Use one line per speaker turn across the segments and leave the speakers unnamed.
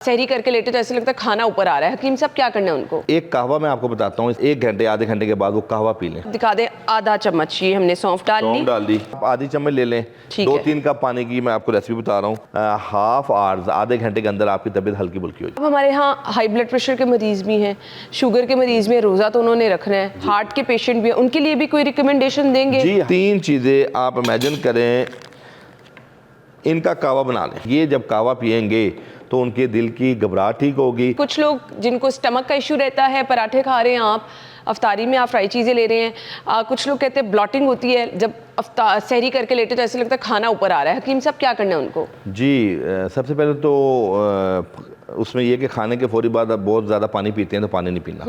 सहरी करके लेटे तो ऐसे लगता है खाना ऊपर आ रहा है। हकीम साहब क्या करना है उनको?
एक कहवा मैं आपको बताता हूँ, 1 घंटे आधे घंटे के बाद वो कहवा पी लें।
दिखा दें। आधा चम्मच ये हमने सौंफ डाल ली।
आप आधी चम्मच ले लें। 2-3 कप पानी की मैं आपको रेसिपी बता रहा हूँ। हाफ आवर्स आधे घंटे के अंदर आपकी तबीयत हल्की बुल्की हो जाए।
अब हमारे यहाँ हाई ब्लड प्रेशर के मरीज भी हैं, शुगर के मरीज भी हैं, रोज़ा तो उन्होंने रखना है, हार्ट के पेशेंट भी हैं, उनके लिए भी कोई रिकमेंडेशन देंगे?
जी, 3 चीज़ें आप इमेजिन करें, इनका कावा बना लें। ये जब कावा पिएंगे तो उनके दिल की घबराहट ठीक होगी।
कुछ लोग जिनको स्टमक का इशू रहता है, पराठे खा रहे हैं आप, अफ्तारी में आप फ्राई चीज़ें ले रहे हैं, कुछ लोग कहते हैं ब्लॉटिंग होती है, जब सहरी करके लेटे तो ऐसे लगता है खाना ऊपर आ रहा है। हकीम साहब क्या करना है उनको?
जी, सबसे पहले तो उसमें यह कि खाने के फौरी बाद आप बहुत ज़्यादा पानी पीते हैं तो पानी नहीं पीना।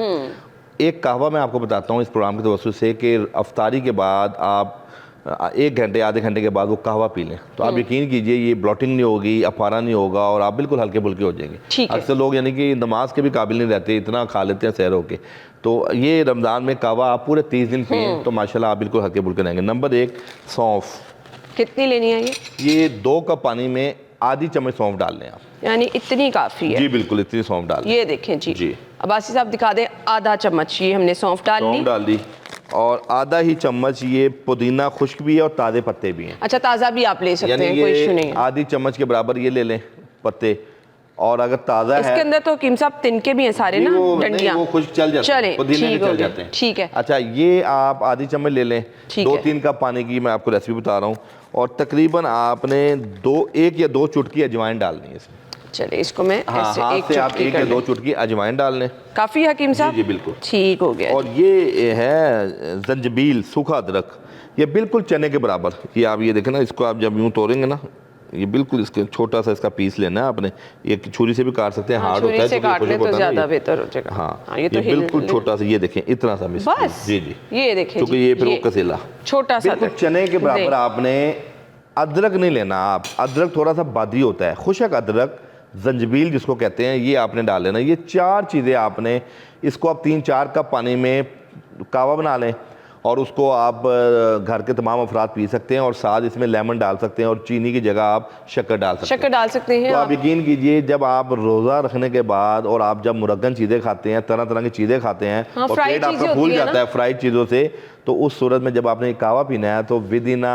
एक कहवा मैं आपको बताता हूँ इस प्रोग्राम के तवज्जुह से कि अफ्तारी के बाद आप 1 घंटे आधे घंटे के बाद वो कहवा पी लें तो आप यकीन कीजिए ये ब्लॉटिंग नहीं होगी, अफारा नहीं होगा और आप बिल्कुल हल्के फुल्के हो जाएंगे। अक्सर लोग यानी कि नमाज के भी काबिल नहीं रहते, इतना खा लेते हैं सैर होके। तो ये रमज़ान में कहवा आप पूरे 30 दिन पिए तो माशाल्लाह आप बिल्कुल हल्के फुल्के रहेंगे। नंबर 1, सौंफ।
कितनी लेनी है
ये 2 कप पानी में आधी चम्मच सौंफ डाल लें आप,
यानी इतनी काफ़ी है?
जी बिल्कुल, इतनी सौंफ डाल लें।
ये देखें जी। अब्बासी साहब दिखा दें। आधा चम्मच ये हमने सौंफ डाल दी
और आधा ही चम्मच ये पुदीना खुश्क भी है और ताज़े पत्ते भी हैं।
अच्छा, ताज़ा भी आप ले सकते हैं, कोई इशू नहीं है।
आधी चम्मच के बराबर ये ले लें पत्ते, और अगर ताज़ा है
इसके अंदर तो हकीम साहब तिनके भी हैं सारे ना, डंडियाँ
वो खुश्क चल जाते हैं, पुदीने भी चल जाते हैं।
ठीक है।
अच्छा, ये आप आधी चम्मच ले लें। 2-3 कप पानी की मैं आपको रेसिपी बता रहा हूँ और तकरीबन आपने 1 या 2 चुटकी अजवाइन डालनी है इसमें।
चलिए इसको मैं ऐसे
आप 1 या 2 चुटकी अजवाइन डाल लें।
काफ़ी हकीम साहब?
जी बिल्कुल,
ठीक हो गया।
और ये है जंजबील, सूखा अदरक, ये बिल्कुल चने के बराबर। ये आप ये देखें ना, इसको आप जब यूँ तोड़ेंगे ना, ये बिल्कुल इसके छोटा सा इसका पीस लेना है आपने। ये छुरी से भी काट सकते हैं, हार्ड होता है
तो ज़्यादा बेहतर हो जाएगा।
हाँ, ये बिल्कुल छोटा सा, ये देखें इतना सा
बस।
जी,
ये देखें
क्योंकि ये फिर वो कसेला
छोटा सा
चने के बराबर। आपने अदरक नहीं लेना, आप अदरक थोड़ा सा बादी होता है, खुशक अदरक, जंजबील जिसको कहते हैं, ये आपने डाल लेना। ये 4 चीज़ें आपने, इसको आप 3-4 कप पानी में कावा बना लें और उसको आप घर के तमाम अफराद पी सकते हैं और साथ इसमें लेमन डाल सकते हैं और चीनी की जगह आप शक्कर डाल सकते हैं। तो आप यकीन कीजिए, जब आप रोज़ा रखने के बाद और आप जब मुरग्गन चीज़ें खाते हैं, तरह तरह की चीज़ें खाते हैं और पेट आपका फूल जाता है फ्राइड चीज़ों से, तो उस सूरत में जब आपने कावा पीना है तो विद इन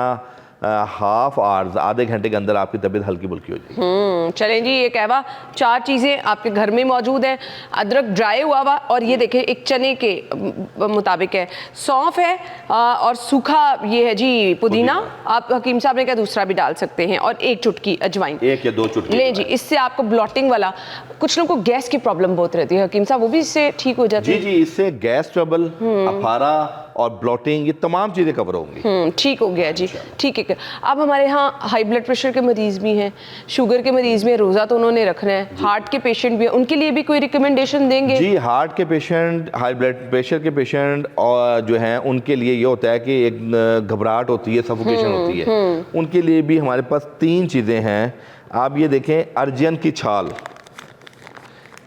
हाफ आवर्स आधे घंटे के अंदर आपकी तबीयत हल्की बुल्की हो जाएगी।
चलें जी, ये कहवा 4 चीज़ें आपके घर में मौजूद हैं। अदरक ड्राई हुआ और ये देखें एक चने के मुताबिक है, सौंफ है और सूखा ये है जी पुदीना। आप हकीम साहब ने क्या दूसरा भी डाल सकते हैं, और 1 चुटकी अजवाइन,
1 या 2 चुटकी
ले जी। इससे आपको ब्लॉटिंग वाला, कुछ लोगों को गैस की प्रॉब्लम बहुत रहती है हकीम साहब, वो भी इससे ठीक हो जाती है?
जी, इससे गैस ट्रबल, अफारा और ब्लॉटिंग, ये तमाम चीज़ें कवर होंगी।
ठीक हो गया जी, ठीक है। अब हमारे यहाँ हाई ब्लड प्रेशर के मरीज भी हैं, शुगर के मरीज भी हैं, रोज़ा तो उन्होंने रखना है, हार्ट के पेशेंट भी हैं, उनके लिए भी कोई रिकमेंडेशन देंगे?
जी, हार्ट के पेशेंट, हाई ब्लड प्रेशर के पेशेंट और जो हैं उनके लिए ये होता है कि एक घबराहट होती है, सफोकेशन होती है, उनके लिए भी हमारे पास 3 चीज़ें हैं। आप ये देखें, अर्जन की छाल,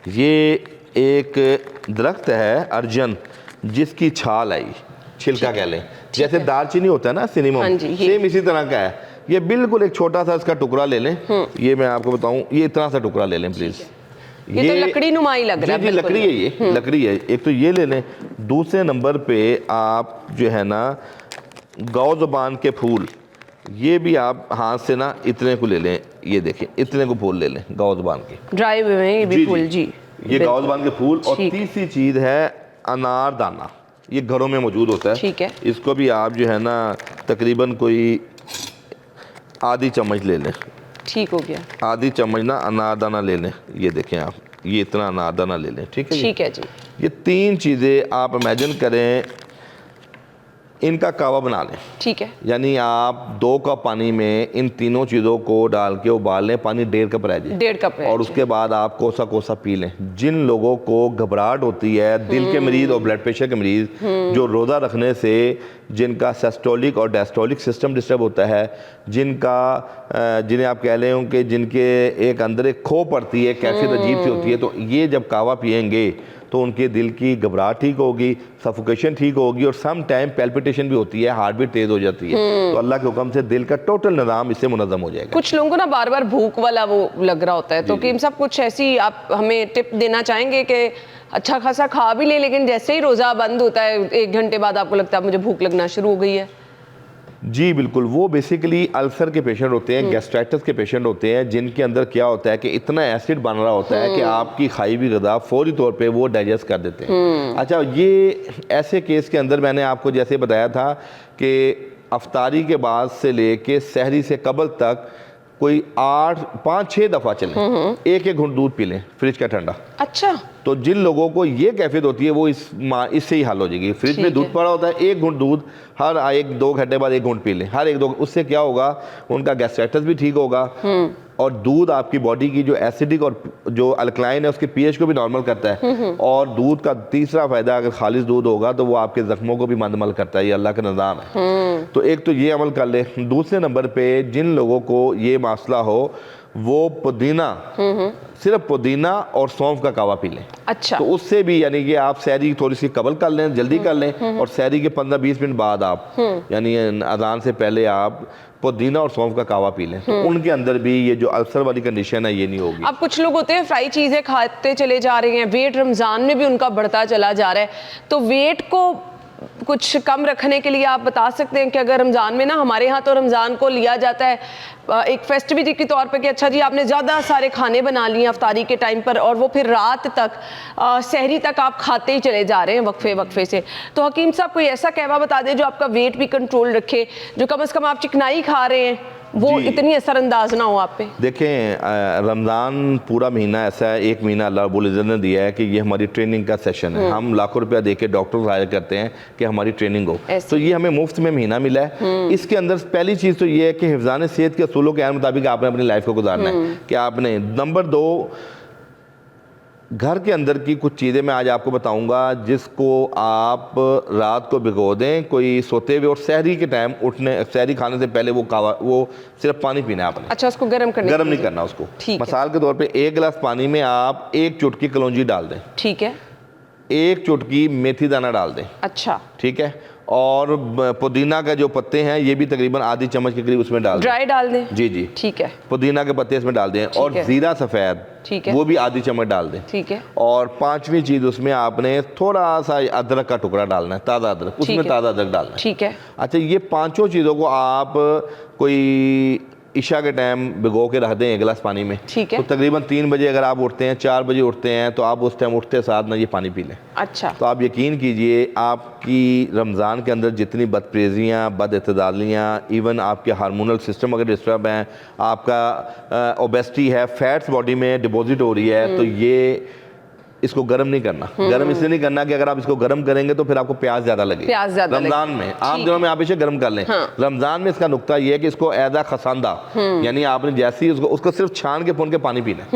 ये एक दरख्त है अर्जन जिसकी छाल आई, छिलका कह लें, जैसे दालचीनी होता है ना सिनेमम, सेम इसी तरह का है। ये बिल्कुल एक छोटा सा इसका टुकड़ा ले लें। ये मैं आपको बताऊं, ये इतना सा टुकड़ा ले लें प्लीज।
ये तो लकड़ी नुमाई लग रहा है।
जी, लकड़ी है, ये लकड़ी है। एक तो ये ले लें। दूसरे नंबर पे आप जो है ना गौ ज़ुबान के फूल, ये भी आप हाथ से ना इतने को ले लें। ये देखें, इतने को फूल ले लें गौ ज़ुबान के, ड्राई हुए हैं ये भी फूल जी। ये गौ ज़ुबान के फूल। और तीसरी चीज़ है अनारदाना, ये घरों में मौजूद होता है।
ठीक है।
इसको भी आप जो है ना तकरीबन कोई आधी चम्मच ले लें। ठीक हो गया, आधी चम्मच ना अनारदाना ले लें। ये देखें आप, ये इतना अनारदाना ले लें। ठीक है, ठीक है जी। ये 3 चीज़ें आप इमेजिन करें, इनका कावा बना लें। ठीक है, यानी आप 2 कप पानी में इन तीनों चीज़ों को डाल के उबाल लें। पानी 1.5 कप रह जाए, 1.5 कप, और उसके बाद आप कोसा कोसा पी लें। जिन लोगों को घबराहट होती है, दिल के मरीज और ब्लड प्रेशर के मरीज, जो रोज़ा रखने से जिनका सिस्टोलिक और डायस्टोलिक सिस्टम डिस्टर्ब होता है, जिन्हें आप कह लें कि जिनके एक अंदर एक खो पड़ती है, कैफियत अजीब सी होती है, तो ये जब कावा पिएंगे तो उनके दिल की घबराहट ठीक होगी, सफोकेशन ठीक होगी, और सम टाइम पैल्पिटेशन भी होती है, हार्ट बीट तेज हो जाती है। तो अल्लाह के हुक्म से दिल का टोटल निज़ाम इससे मुनज़्ज़म हो जाएगा।
कुछ लोगों को ना बार बार भूख वाला वो लग रहा होता है, तो कीम साहब कुछ ऐसी आप हमें टिप देना चाहेंगे कि अच्छा खासा खा भी ले, लेकिन जैसे ही रोज़ा बंद होता है 1 घंटे बाद आपको लगता है मुझे भूख लगना शुरू हो गई है?
जी बिल्कुल, वो बेसिकली अल्सर के पेशेंट होते हैं, गैस्ट्राइटिस के पेशेंट होते हैं, जिनके अंदर क्या होता है कि इतना एसिड बन रहा होता है कि आपकी खाई हुई ग़िज़ा फौरी तौर पे वो डाइजेस्ट कर देते हैं। अच्छा, ये ऐसे केस के अंदर मैंने आपको जैसे बताया था कि अफ्तारी के बाद से लेके सहरी से कबल तक कोई 5-6 दफ़ा चलें, एक घूंट दूध पी लें फ्रिज का ठंडा।
अच्छा,
तो जिन लोगों को ये कैफियत होती है वो इससे ही हल हो जाएगी। फ्रिज में दूध पड़ा होता है, 1 घूंट दूध हर 1-2 घंटे बाद 1 घूंट पी लें, हर 1-2। उससे क्या होगा, उनका गैस्ट्राइटिस भी ठीक होगा, और दूध आपकी बॉडी की जो एसिडिक और जो अल्कलाइन है उसके पीएच को भी नॉर्मल करता है। और दूध का तीसरा फ़ायदा, अगर खालिश दूध होगा तो वो आपके ज़ख्मों को भी मंदमल करता है। ये अल्लाह का निज़ाम है। तो एक तो ये अमल कर ले। दूसरे नंबर पे जिन लोगों को ये मसला हो वो पुदीना, सिर्फ पुदीना और सौंफ का कावा पी लें।
अच्छा,
तो उससे भी यानी कि आप सहरी थोड़ी सी कबल कर लें, जल्दी कर लें, और सहरी के 15-20 मिनट बाद आप यानी अजान से पहले आप पुदीना और सौंफ का कावा पी लें, तो उनके अंदर भी ये जो अल्सर वाली कंडीशन है ये नहीं होगी।
अब कुछ लोग होते हैं फ्राई चीज़ें खाते चले जा रहे हैं, वेट रमज़ान में भी उनका बढ़ता चला जा रहा है, तो वेट को कुछ कम रखने के लिए आप बता सकते हैं कि अगर रमज़ान में ना, हमारे यहाँ तो रमज़ान को लिया जाता है एक फेस्टिविटी के तौर पे कि अच्छा जी आपने ज़्यादा सारे खाने बना लिए अफ्तारी के टाइम पर, और वो फिर रात तक सहरी तक आप खाते ही चले जा रहे हैं वक्फे से। तो हकीम साहब कोई ऐसा कहवा बता दें जो आपका वेट भी कंट्रोल रखे, जो कम से कम आप चिकनाई खा रहे हैं वो इतनी असरअंदाज ना हो आप पे।
देखें, रमज़ान पूरा महीना ऐसा है, एक महीना अल्लाह रब्बुल इज़्ज़त ने दिया है कि ये हमारी ट्रेनिंग का सेशन है। हम लाखों रुपया दे के डॉक्टर हायर करते हैं कि हमारी ट्रेनिंग हो, तो ये हमें मुफ्त में महीना मिला है। इसके अंदर पहली चीज़ तो ये है कि हिफ्ज़ान सेहत के असूलों के मुताबिक आपने अपनी लाइफ को गुजारना है। कि आपने नंबर 2, घर के अंदर की कुछ चीज़ें मैं आज आपको बताऊंगा जिसको आप रात को भिगो दें कोई सोते हुए, और सहरी के टाइम सहरी खाने से पहले वो सिर्फ पानी पीना है आपने।
अच्छा, उसको गर्म
नहीं करना उसको। मिसाल के तौर पे 1 गिलास पानी में आप 1 चुटकी कलौंजी डाल दें।
ठीक है।
1 चुटकी मेथी दाना डाल दें।
अच्छा,
ठीक है। और पुदीना का जो पत्ते हैं ये भी तकरीबन आधी चम्मच के करीब उसमें डाल दें।
ड्राई डाल दें?
जी।
ठीक है।
पुदीना के पत्ते इसमें डाल दें, और जीरा सफ़ेद,
ठीक है,
वो भी आधी चम्मच डाल दें।
ठीक है।
और 5वीं चीज़ उसमें आपने थोड़ा सा अदरक का टुकड़ा डालना है, ताज़ा अदरक, उसमें ताज़ा अदरक डालना है।
ठीक है।
अच्छा, ये 5 चीज़ों को आप कोई इशा के टाइम भिगो के रख दें 1 गिलास पानी में।
ठीक है।
तो तकरीबन 3 बजे अगर आप उठते हैं, 4 बजे उठते हैं, तो आप उस टाइम उठते साथ ना ये पानी पी लें।
अच्छा। तो
आप यकीन कीजिए आपकी रमज़ान के अंदर जितनी बदप्रेजियाँ, बदइतदालियाँ, इवन आपके हार्मोनल सिस्टम अगर डिस्टर्ब हैं, आपका ओबेसिटी है, फैट्स बॉडी में डिपॉजिट हो रही है, तो ये इसको गर्म नहीं करना। गर्म इसलिए नहीं करना कि अगर आप इसको गर्म करेंगे तो फिर आपको प्यास ज्यादा लगेगी। रमजान में, आम दिनों में आप इसे गर्म कर लें। रमजान में इसका नुक्ता ये है कि इसको एदा खसांदा, यानी आपने जैसे ही उसको सिर्फ छान के पुन के पानी पीना है।